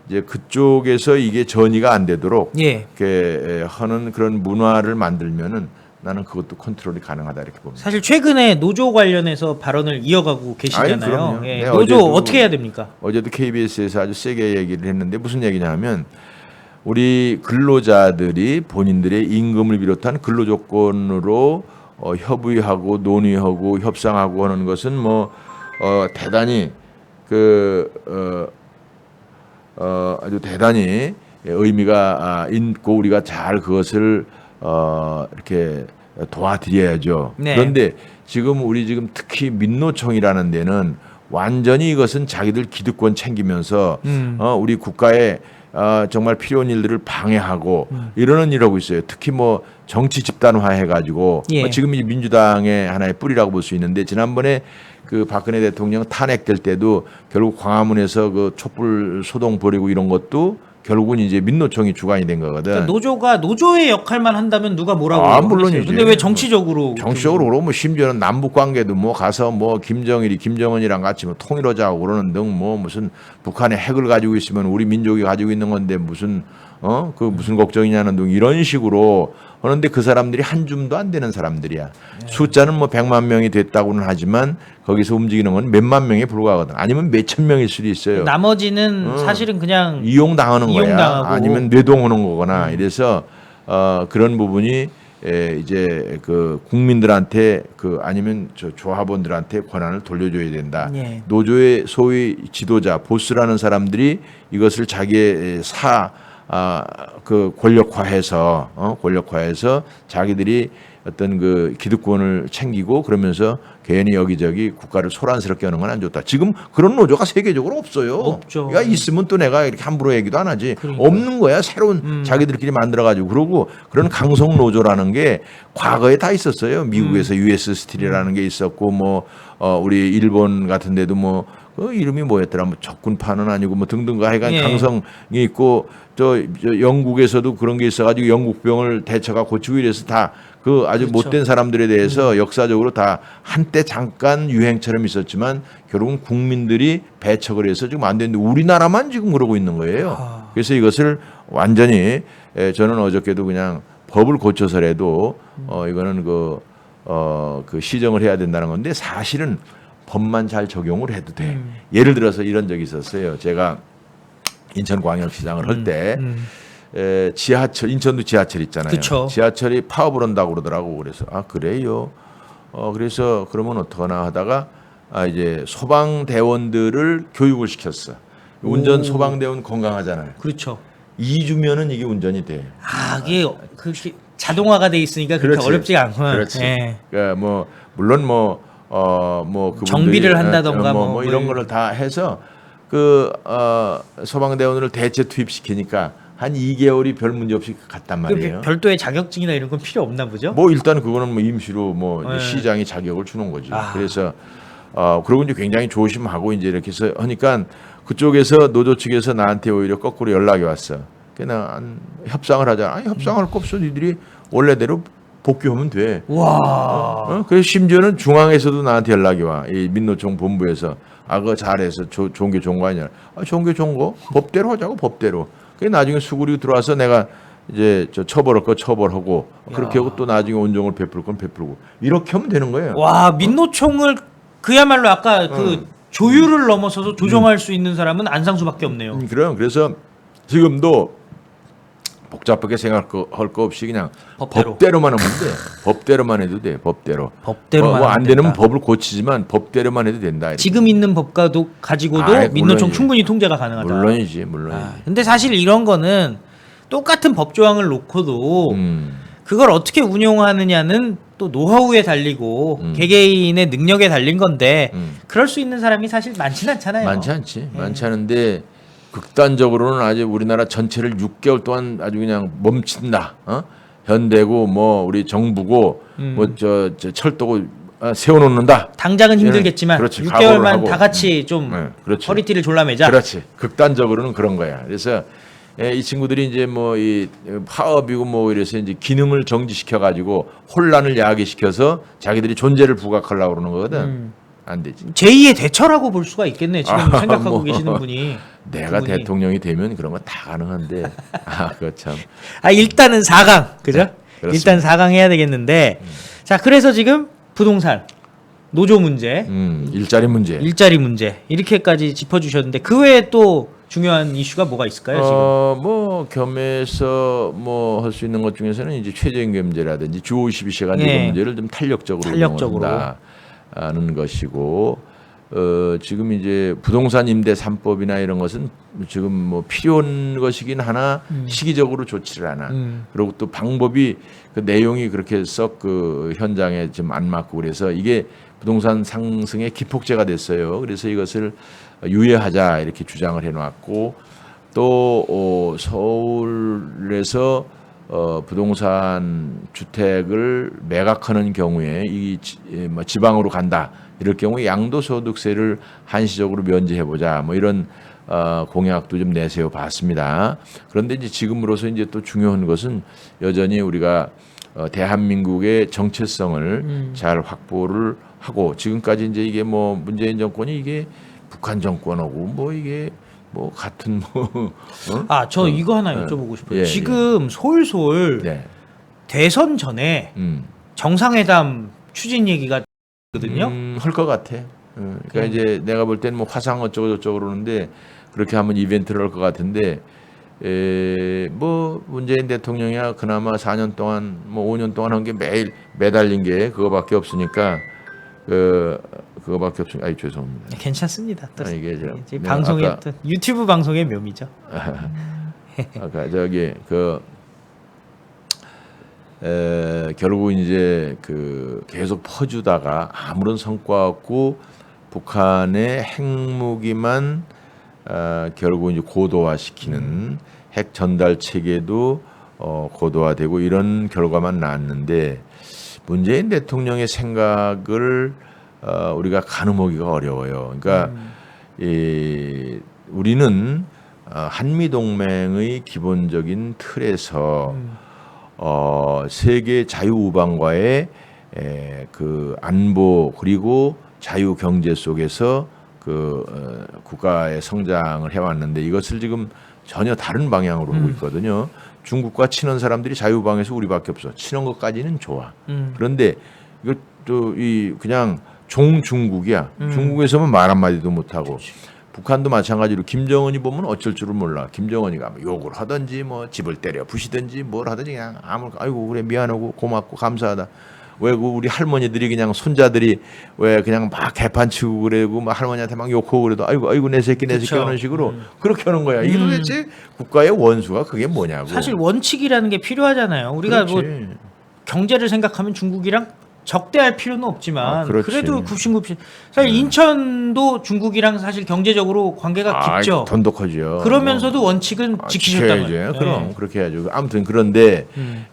이제 그쪽에서 이게 전이가 안 되도록 이렇게 하는 그런 문화를 만들면은 나는 그것도 컨트롤이 가능하다 이렇게 봅니다. 사실 최근에 노조 관련해서 발언을 이어가고 계시잖아요. 노조 어떻게 해야 됩니까? 어제도 KBS에서 아주 세게 얘기를 했는데 무슨 얘기냐면 우리 근로자들이 본인들의 임금을 비롯한 근로 조건으로 협의하고 논의하고 협상하고 하는 것은 뭐 대단히 아주 대단히 의미가 있고 우리가 잘 그것을 이렇게 도와드려야죠. 그런데 우리 지금 특히 민노총이라는 데는 완전히 이것은 자기들 기득권 챙기면서 우리 국가에 정말 필요한 일들을 방해하고 이러는 일하고 있어요. 특히 뭐 정치 집단화 해가지고 지금 이 민주당의 하나의 뿌리라고 볼 수 있는데 지난번에 그 박근혜 대통령 탄핵될 때도 결국 광화문에서 그 촛불 소동 벌이고 이런 것도 결국은 이제 민노총이 주관이 된 거거든. 그러니까 노조가 노조의 역할만 한다면 누가 뭐라고 물론이지. 하겠어요. 근데 왜 정치적으로 정치적으로 그러고 뭐 심지어는 남북 관계도 뭐 가서 뭐 김정일이 김정은이랑 같이 뭐 통일하자고 그러는 등 뭐 무슨 북한의 핵을 가지고 있으면 우리 민족이 가지고 있는 건데 무슨 그 무슨 걱정이냐는 등 이런 식으로 하는데 그 사람들이 한 줌도 안 되는 사람들이야. 숫자는 뭐 100만 명이 됐다고는 하지만 거기서 움직이는 건 몇만 명에 불과하거든. 아니면 몇천 명일 수도 있어요. 나머지는 사실은 그냥 이용당하는 거야. 이용당하고. 아니면 뇌동하는 거거나 이래서 그런 부분이 이제 그 국민들한테 그 아니면 저 조합원들한테 권한을 돌려줘야 된다. 예. 노조의 소위 지도자 보스라는 사람들이 이것을 자기의 그 권력화해서 자기들이 어떤 그 기득권을 챙기고 그러면서 괜히 여기저기 국가를 소란스럽게 하는 건 안 좋다. 지금 그런 노조가 세계적으로 없어요. 없죠. 야 있으면 또 내가 이렇게 함부로 얘기도 안 하지. 그러니까. 없는 거야. 새로운 자기들끼리 만들어가지고 그러고 그런 강성 노조라는 게 과거에 다 있었어요. 미국에서 US 스틸이라는 게 있었고 뭐 우리 일본 같은 데도 뭐 그 이름이 뭐였더라? 뭐 적군파는 아니고 뭐 등등 하여간 예. 강성이 있고 저 영국에서도 그런 게 있어가지고 영국병을 대처가 고치고 이래서 다 그 아주 그렇죠. 못된 사람들에 대해서 역사적으로 다 한때 잠깐 유행처럼 있었지만 결국은 국민들이 배척을 해서 지금 안 되는데 우리나라만 지금 그러고 있는 거예요. 그래서 이것을 완전히 저는 어저께도 그냥 법을 고쳐서라도 이거는 그 시정을 해야 된다는 건데 사실은 법만 잘 적용을 해도 돼. 예를 들어서 이런 적이 있었어요. 제가 인천광역시장을 할 때 지하철 인천도 지하철 있잖아요. 그쵸. 지하철이 파업을 한다고 그러더라고. 그래서 그래요. 그래서 그러면 어떡하나 하다가 이제 소방대원들을 교육을 시켰어. 운전 소방대원 건강하잖아요. 그렇죠. 2주면은 이게 운전이 돼. 이게 그렇게 자동화가 돼 있으니까 그렇게 그렇지. 어렵지가 않구나. 그렇지. 예. 그러니까 뭐 물론 뭐 그분들이 정비를 한다던가 뭐 이런 거를 다 해서 그 소방대원을 대체 투입시키니까 한 2개월이 별 문제 없이 갔단 말이에요. 별도의 자격증이나 이런 건 필요 없나 보죠? 뭐 일단 그거는 뭐 임시로 뭐 네. 시장이 자격을 주는 거지. 그래서 그러고 이제 굉장히 조심하고 이제 이렇게 해서 하니까 그쪽에서 노조 측에서 나한테 오히려 거꾸로 연락이 왔어. 그냥 협상을 하자. 아니 협상할 거 없어. 니들이 원래대로 복귀하면 돼. 와. 그래서 심지어는 중앙에서도 나한테 연락이 와. 이 민노총 본부에서 그거 잘해서 좋은 게 좋은 거 아니냐. 좋은 게 좋은 거 법대로 하자고 법대로. 그 나중에 수구리 들어와서 내가 이제 저 처벌할 거 처벌하고 그렇게 하고 또 나중에 온정을 베풀 건 베풀고 이렇게 하면 되는 거예요. 와, 민노총을 그야말로 아까 그 조율을 넘어서서 조정할 수 있는 사람은 안상수밖에 없네요. 그래서 지금도 복잡하게 생각할 거 없이 그냥 법대로만 하면 돼. 법대로만 해도 돼. 법대로. 법대로만 뭐 안 하면 되면 된다. 법을 고치지만 법대로만 해도 된다. 이렇게. 지금 있는 법과도 가지고도 민노총 물론이지. 충분히 통제가 가능하다. 물론이지. 근데 사실 이런 거는 똑같은 법 조항을 놓고도 그걸 어떻게 운용하느냐는 또 노하우에 달리고 개개인의 능력에 달린 건데 그럴 수 있는 사람이 사실 많지는 않잖아요. 많지 않지. 많지 않은데 극단적으로는 아주 우리나라 전체를 6개월 동안 아주 그냥 멈춘다. 현대고 뭐 우리 정부고 뭐 저 철도고 세워놓는다. 당장은 힘들겠지만 그렇지, 각오를 6개월만 하고. 다 같이 좀 그렇지. 허리띠를 졸라매자. 그렇지. 극단적으로는 그런 거야. 그래서 이 친구들이 이제 뭐 이 파업이고 뭐 이래서 이제 기능을 정지시켜 가지고 혼란을 야기시켜서 자기들이 존재를 부각하려고 그러는 거거든. 안 되지. 제2의 대처라고 볼 수가 있겠네. 지금 생각하고 뭐. 계시는 분이. 내가 그분이. 대통령이 되면 그런 거 다 가능한데 그거 참. 일단은 4강. 그죠? 그렇습니다. 일단 4강 해야 되겠는데. 자, 그래서 지금 부동산, 노조 문제, 일자리 문제. 일자리 문제 이렇게까지 짚어 주셨는데 그 외에 또 중요한 이슈가 뭐가 있을까요, 지금? 뭐 겸해서 뭐 할 수 있는 것 중에서는 이제 최저임금 문제라든지 주 52시간 예. 이런 문제를 좀 탄력적으로 운영한다는 것이고 지금 이제 부동산 임대 3법이나 이런 것은 지금 뭐 필요한 것이긴 하나 시기적으로 좋지를 않아. 그리고 또 방법이 그 내용이 그렇게 썩 그 현장에 좀 안 맞고 그래서 이게 부동산 상승의 기폭제가 됐어요. 그래서 이것을 유예하자 이렇게 주장을 해놨고 또 서울에서 부동산 주택을 매각하는 경우에 이 지방으로 간다 이럴 경우에 양도소득세를 한시적으로 면제해보자 뭐 이런 공약도 좀 내세워 봤습니다. 그런데 이제 지금으로서 이제 또 중요한 것은 여전히 우리가 대한민국의 정체성을 잘 확보를 하고 지금까지 이제 이게 뭐 문재인 정권이 이게 북한 정권하고 뭐 이게 뭐 같은 뭐 저 이거 하나 여쭤보고 싶어요. 예, 지금 솔솔 네. 대선 전에 정상회담 추진 얘기가 거든요. 할 것 같아. 그러니까 이제 내가 볼 때는 뭐 화상 어쩌고 저쩌고 그러는데 그렇게 하면 이벤트를 할 것 같은데 뭐 문재인 대통령이야 그나마 4년 동안 뭐 5년 동안 한 게 매일 매달린 게 그거밖에 없으니까 그거밖에 없으니까 아이 죄송합니다. 네, 괜찮습니다. 또 이게 제가 이제 방송의 아까, 또 유튜브 방송의 묘미죠. 아까 저기 결국 이제 계속 퍼주다가 아무런 성과 없고 북한의 핵무기만 결국 이제 고도화시키는 핵 전달 체계도 고도화되고 이런 결과만 나왔는데 문재인 대통령의 생각을 우리가 가늠하기가 어려워요. 그러니까 우리는 한미 동맹의 기본적인 틀에서 세계 자유우방과의 그 안보 그리고 자유 경제 속에서 국가의 성장을 해왔는데 이것을 지금 전혀 다른 방향으로 보고 있거든요. 중국과 친한 사람들이 자유우방에서 우리밖에 없어. 친한 것까지는 좋아. 그런데 이것도 그냥 종중국이야. 중국에서는 말 한마디도 못하고. 북한도 마찬가지로 김정은이 보면 어쩔 줄을 몰라. 김정은이가 뭐 욕을 하든지 뭐 집을 때려 부시든지 뭘 하든지 그냥 아이고 그래 미안하고 고맙고 감사하다. 왜 우리 할머니들이 그냥 손자들이 왜 그냥 막 개판 치고 그래고 막 할머니한테 막 욕하고 그래도 아이고 내 새끼 하는 식으로 그렇게 하는 거야. 이게 도대체 국가의 원수가 그게 뭐냐고. 사실 원칙이라는 게 필요하잖아요. 우리가 그렇지. 뭐 경제를 생각하면 중국이랑 적대할 필요는 없지만 그렇지. 그래도 굽신굽신 사실 인천도 중국이랑 사실 경제적으로 관계가 깊죠. 돈독하죠. 그러면서도 원칙은 지키셨다는 거예요. 그럼 그렇게 해야죠. 아무튼 그런데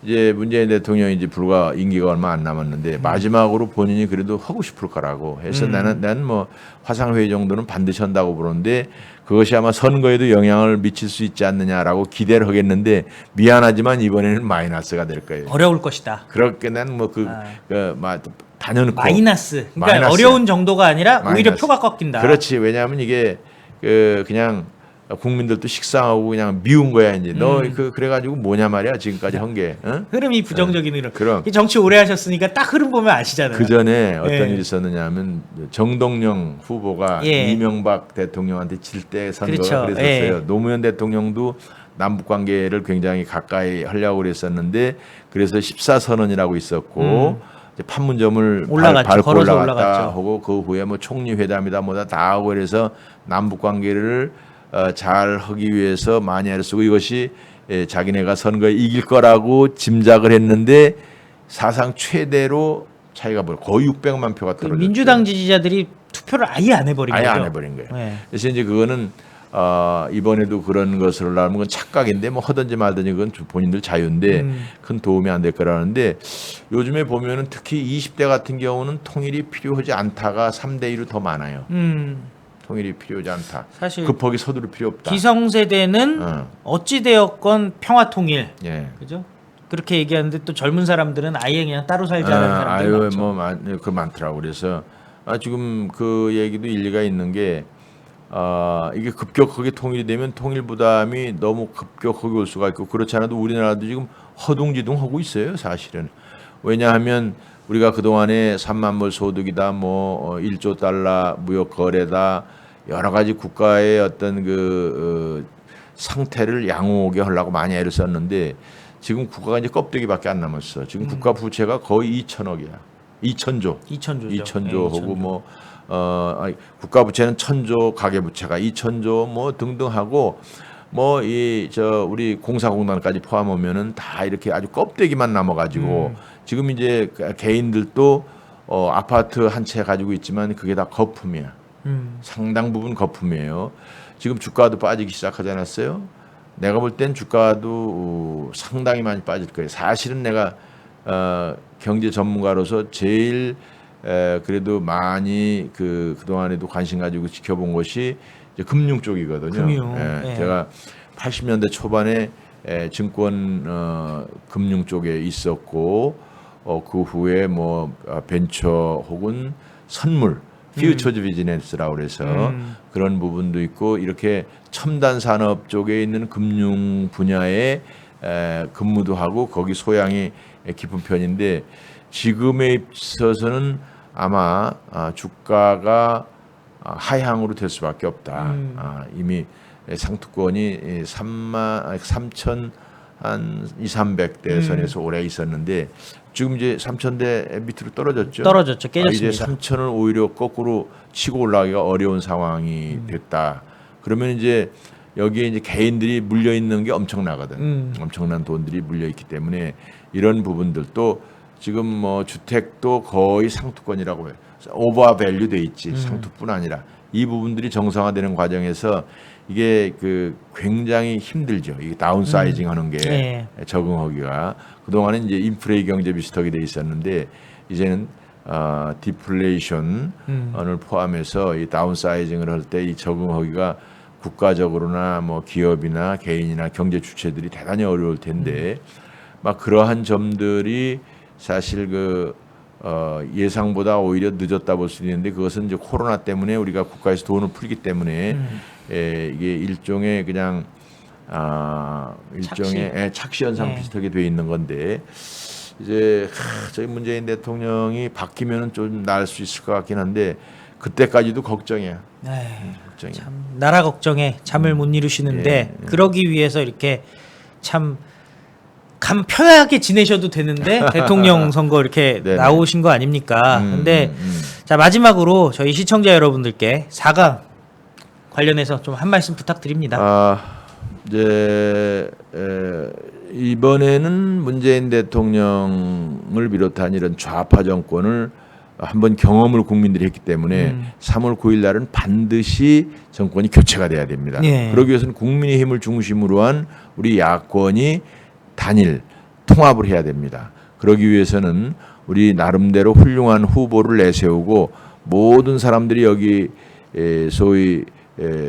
이제 문재인 대통령이 이제 불과 임기가 얼마 안 남았는데 마지막으로 본인이 그래도 하고 싶을 거라고 해서 나는 뭐 화상회의 정도는 반드시 한다고 보는데 그것이 아마 선거에도 영향을 미칠 수 있지 않느냐라고 기대를 하겠는데 미안하지만 이번에는 마이너스가 될 거예요. 어려울 것이다. 그렇게 난 뭐 다녀놓고 마이너스. 그러니까 마이너스. 어려운 정도가 아니라 오히려 마이너스. 표가 꺾인다. 그렇지. 왜냐하면 이게 그냥 국민들도 식상하고 그냥 미운 거야 이제. 너 그래가지고 뭐냐 말이야 지금까지 한 게. 응? 흐름이 부정적인 흐름. 그럼. 이 정치 오래 하셨으니까 딱 흐름 보면 아시잖아요. 그 전에 어떤 예. 일이 있었느냐면 정동영 후보가 예. 이명박 대통령한테 질 때 선거가 그렇죠. 그랬었어요. 예. 노무현 대통령도 남북 관계를 굉장히 가까이 하려고 그랬었는데 그래서 14선언이라고 있었고 이제 판문점을 올라갔죠. 밟고 걸어서 올라갔다 올라갔죠. 하고 그 후에 뭐 총리 회담이다 뭐다 다 하고 그래서 남북 관계를 잘 하기 위해서 많이 애를 쓰고 이것이 자기네가 선거에 이길 거라고 짐작을 했는데 사상 최대로 차이가 거의 600만 표가 그 떨어졌죠. 민주당 지지자들이 투표를 아예 안 해버린 아예 거죠. 안 해버린 거예요. 네. 그래서 이제 그거는 이번에도 그런 것을 하면 그건 착각인데 뭐 하든지 말든지 그건 본인들 자유인데 큰 도움이 안 될 거라는데 요즘에 보면은 특히 20대 같은 경우는 통일이 필요하지 않다가 3대 1로 더 많아요. 통일이 필요하지 않다. 사실 급하게 서두를 필요 없다. 기성세대는 어찌 되었건 평화 통일, 예. 그죠? 그렇게 얘기하는데 또 젊은 사람들은 아예 그냥 따로 살자는 사람들 많죠. 그 많더라고. 그래서 지금 그 얘기도 일리가 있는 게 이게 급격하게 통일이 되면 통일 부담이 너무 급격하게 올 수가 있고 그렇지 않아도 우리나라도 지금 허둥지둥 하고 있어요, 사실은. 왜냐하면 우리가 그동안에 3만 불 소득이다, 뭐 1조 달러 무역 거래다, 여러 가지 국가의 어떤 상태를 양호하게 하려고 많이 애를 썼는데 지금 국가가 이제 껍데기밖에 안 남았어. 지금 국가 부채가 거의 2천억이야. 2천조. 2천조죠. 2천조 하고 뭐 국가 부채는 1,000조, 가계 부채가 2천조 뭐 등등하고 뭐 우리 공사공단까지 포함하면은 다 이렇게 아주 껍데기만 남아가지고 지금 이제 개인들도 아파트 한 채 가지고 있지만 그게 다 거품이야. 상당 부분 거품이에요. 지금 주가도 빠지기 시작하지 않았어요? 내가 볼 땐 주가도 상당히 많이 빠질 거예요. 사실은 내가 경제 전문가로서 제일 그래도 많이 그동안에도 관심 가지고 지켜본 것이 이제 금융 쪽이거든요. 금융. 예. 제가 80년대 초반에 증권 금융 쪽에 있었고 그 후에 뭐 벤처 혹은 선물 퓨처즈 비즈니스라고 그래서 그런 부분도 있고 이렇게 첨단 산업 쪽에 있는 금융 분야에 근무도 하고 거기 소양이 깊은 편인데 지금에 있어서는 아마 주가가 하향으로 될 수밖에 없다. 이미 상투권이 3천 한 2,300대 선에서 오래 있었는데 지금 이제 3,000대 밑으로 떨어졌죠. 떨어졌죠. 깨졌습니다. 이제 3,000을 오히려 거꾸로 치고 올라가기가 어려운 상황이 됐다. 그러면 이제 여기에 이제 개인들이 물려 있는 게 엄청나거든. 엄청난 돈들이 물려 있기 때문에 이런 부분들도 지금 뭐 주택도 거의 상투권이라고 해요. 오버밸류 돼 있지. 상투뿐 아니라 이 부분들이 정상화되는 과정에서 이게 굉장히 힘들죠. 이게 다운사이징 하는 게 네. 적응하기가 그동안은 이제 인플레이 경제 비슷하게 돼 있었는데 이제는 디플레이션을 포함해서 이 다운사이징을 할 때 이 적응하기가 국가적으로나 뭐 기업이나 개인이나 경제 주체들이 대단히 어려울 텐데 막 그러한 점들이 사실 예상보다 오히려 늦었다 볼 수 있는데 그것은 이제 코로나 때문에 우리가 국가에서 돈을 풀기 때문에 이게 일종의 그냥 일종의 착시 현상 네. 비슷하게 돼 있는 건데 이제 저희 문재인 대통령이 바뀌면은 좀 나을 수 있을 것 같긴 한데 그때까지도 걱정이야. 걱정이야. 참 나라 걱정에 잠을 못 이루시는데 그러기 위해서 이렇게 참 편하게 지내셔도 되는데 대통령 선거 이렇게 네네. 나오신 거 아닙니까? 근데 자 마지막으로 저희 시청자 여러분들께 4강 관련해서 좀 한 말씀 부탁드립니다. 이제 이번에는 문재인 대통령을 비롯한 이런 좌파 정권을 한번 경험을 국민들이 했기 때문에 3월 9일 날은 반드시 정권이 교체가 돼야 됩니다. 예. 그러기 위해서는 국민의힘을 중심으로 한 우리 야권이 단일 통합을 해야 됩니다. 그러기 위해서는 우리 나름대로 훌륭한 후보를 내세우고 모든 사람들이 여기 소위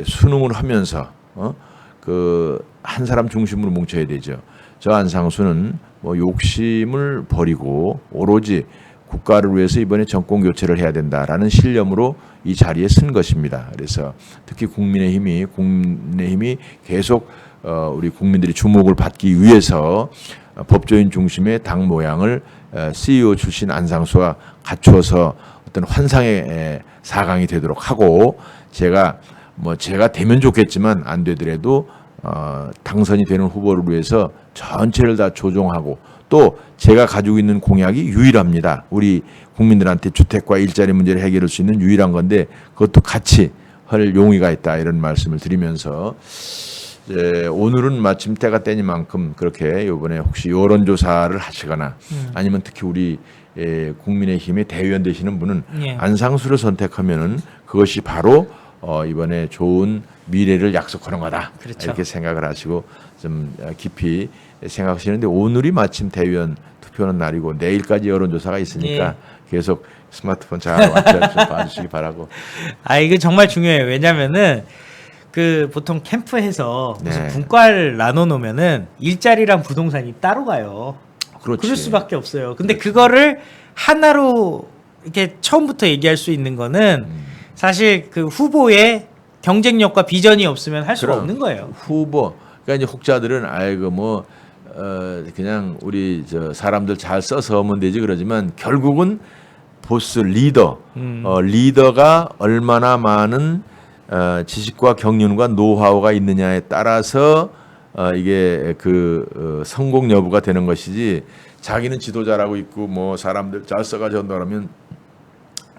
수능을 하면서 한 사람 중심으로 뭉쳐야 되죠. 저 안상수는 뭐 욕심을 버리고 오로지 국가를 위해서 이번에 정권 교체를 해야 된다라는 신념으로 이 자리에 쓴 것입니다. 그래서 특히 국민의힘이 계속 우리 국민들이 주목을 받기 위해서 법조인 중심의 당 모양을 CEO 출신 안상수가 갖추어서 어떤 환상의 4강이 되도록 하고 제가 되면 좋겠지만 안 되더라도 당선이 되는 후보를 위해서 전체를 다 조정하고 또 제가 가지고 있는 공약이 유일합니다. 우리 국민들한테 주택과 일자리 문제를 해결할 수 있는 유일한 건데 그것도 같이 할 용의가 있다 이런 말씀을 드리면서 오늘은 마침 때가 때니만큼 그렇게 이번에 혹시 여론조사를 하시거나 아니면 특히 우리 국민의힘의 대의원 되시는 분은 예. 안상수를 선택하면은 그것이 바로 이번에 좋은 미래를 약속하는 거다. 그렇죠. 이렇게 생각을 하시고 좀 깊이 생각하시는데 오늘이 마침 대의원 투표하는 날이고 내일까지 여론조사가 있으니까 계속 스마트폰 잘 봐주시기 바라고. 이거 정말 중요해요. 왜냐면은 보통 캠프에서 무슨 네. 분과를 나눠 놓으면은 일자리랑 부동산이 따로 가요. 그렇지. 그럴 수밖에 없어요. 근데 그거를 하나로 이렇게 처음부터 얘기할 수 있는 거는 사실 그 후보의 경쟁력과 비전이 없으면 할 수가 그럼 없는 거예요. 후보. 그러니까 이제 혹자들은 그냥 우리 사람들 잘 써서 하면 되지 그러지만 결국은 보스 리더, 리더가 얼마나 많은 지식과 경륜과 노하우가 있느냐에 따라서 이게 성공 여부가 되는 것이지 자기는 지도자라고 있고 뭐 사람들 잘 써가지고 한다면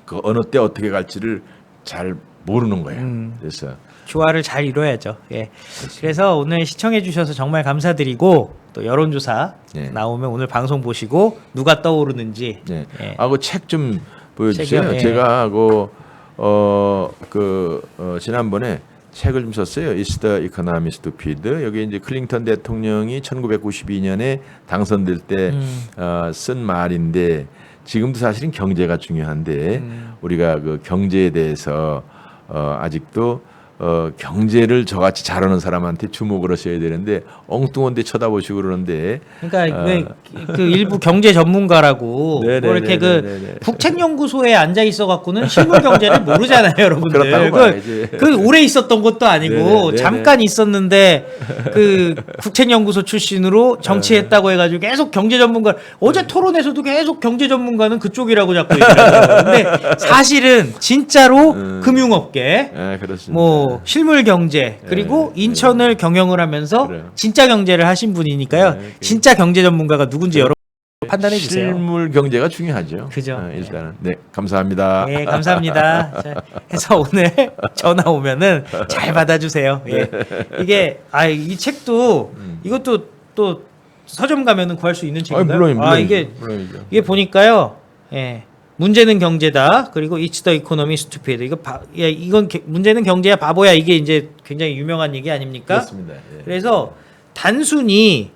그 어느 때 어떻게 갈지를 잘 모르는 거예요. 그래서 조화를 잘 이뤄야죠. 예. 그래서 오늘 시청해 주셔서 정말 감사드리고 또 여론조사 네. 나오면 오늘 방송 보시고 누가 떠오르는지. 네. 예. 그 책 좀 보여주세요. 책이요? 예. 제가 지난번에 책을 좀 썼어요. Is the economy stupid? 여기 이제 클린턴 대통령이 1992년에 당선될 때 쓴 말인데 지금도 사실은 경제가 중요한데 우리가 그 경제에 대해서 아직도 경제를 저같이 잘하는 사람한테 주목을 하셔야 되는데 엉뚱한 데 쳐다보시고 그러는데 그러니까 왜 그 일부 경제 전문가라고 뭐 이렇게 그 국책연구소에 앉아 있어 갖고는 실물 경제를 모르잖아요, 여러분들. 그렇다고 봐야지. 그 오래 있었던 것도 아니고 네네네네. 잠깐 있었는데 그 국책연구소 출신으로 정치했다고 해가지고 계속 경제 전문가 어제 토론에서도 계속 경제 전문가는 그쪽이라고 자꾸 얘기하더라고요. 근데 사실은 진짜로 금융업계 그렇습니다. 뭐 실물 경제 그리고 인천을 경영을 하면서 그래요. 진짜 경제를 하신 분이니까요. 진짜 경제 전문가가 누군지 여러분 판단해 주세요. 실물 경제가 중요하죠. 그죠. 일단은 네 감사합니다. 네, 감사합니다. 자, 해서 오늘 전화 오면은 잘 받아주세요. 예. 이게 이 책도 이것도 또 서점 가면은 구할 수 있는 책인가요? 물론이죠. 이게 보니까요. 예. 문제는 경제다. 그리고 It's the economy stupid. 이건 문제는 경제야 바보야. 이게 이제 굉장히 유명한 얘기 아닙니까? 그렇습니다. 예. 그래서 단순히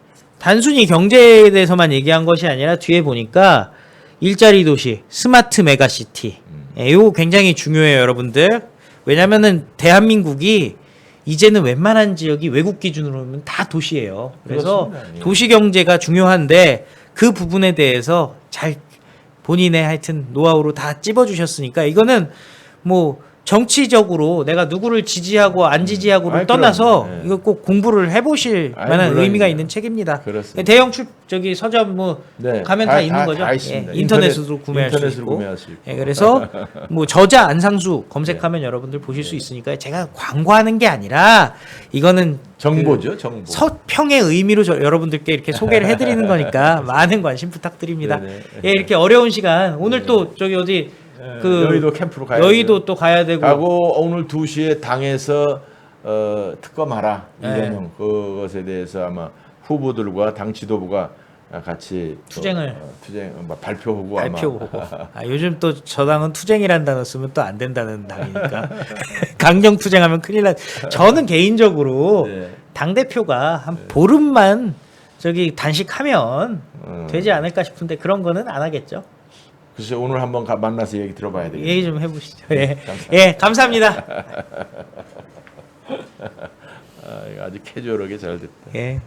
경제에 대해서만 얘기한 것이 아니라 뒤에 보니까 일자리 도시, 스마트 메가시티. 예, 이거 굉장히 중요해요, 여러분들. 왜냐면은 대한민국이 이제는 웬만한 지역이 외국 기준으로 보면 다 도시예요. 그래서 그렇습니다. 예. 도시 경제가 중요한데 그 부분에 대해서 잘 본인의 하여튼 노하우로 다 찝어주셨으니까 이거는 뭐 정치적으로 내가 누구를 지지하고 안 지지하고를 떠나서 그럼요. 예. 이거 꼭 공부를 해보실 만한 물론이죠. 의미가 있는 책입니다. 그렇습니다. 대형 서점 뭐 네, 가면 다 있는 거죠. 다 있습니다. 인터넷으로 구매할 수 인터넷으로 있고. 구매할 수 있고. 예, 그래서 뭐 저자 안상수 검색하면 여러분들 보실 수 있으니까 제가 광고하는 게 아니라 이거는 정보죠, 정보. 서평의 의미로 여러분들께 이렇게 소개를 해드리는 거니까 많은 관심 부탁드립니다. 네네. 예, 이렇게 어려운 시간 오늘 또 저기 어디 그 여의도 캠프로 가야 여의도 또 가야 되고 가고 오늘 2시에 당에서 특검하라 네. 이재명 그것에 대해서 아마 후보들과 당 지도부가 같이 투쟁을 발표하고 아마 발표하고 요즘 또 저 당은 투쟁이라는 단어 쓰면 또 안 된다는 당이니까 강경 투쟁하면 큰일 나. 저는 개인적으로 네. 당 대표가 한 보름만 저기 단식하면 되지 않을까 싶은데 그런 거는 안 하겠죠. 글쎄 오늘 한번 만나서 얘기 들어봐야 되겠네요. 얘기 좀 해보시죠. 예, 감사합니다. 예, 감사합니다. 아주 캐주얼하게 잘 됐다. 예.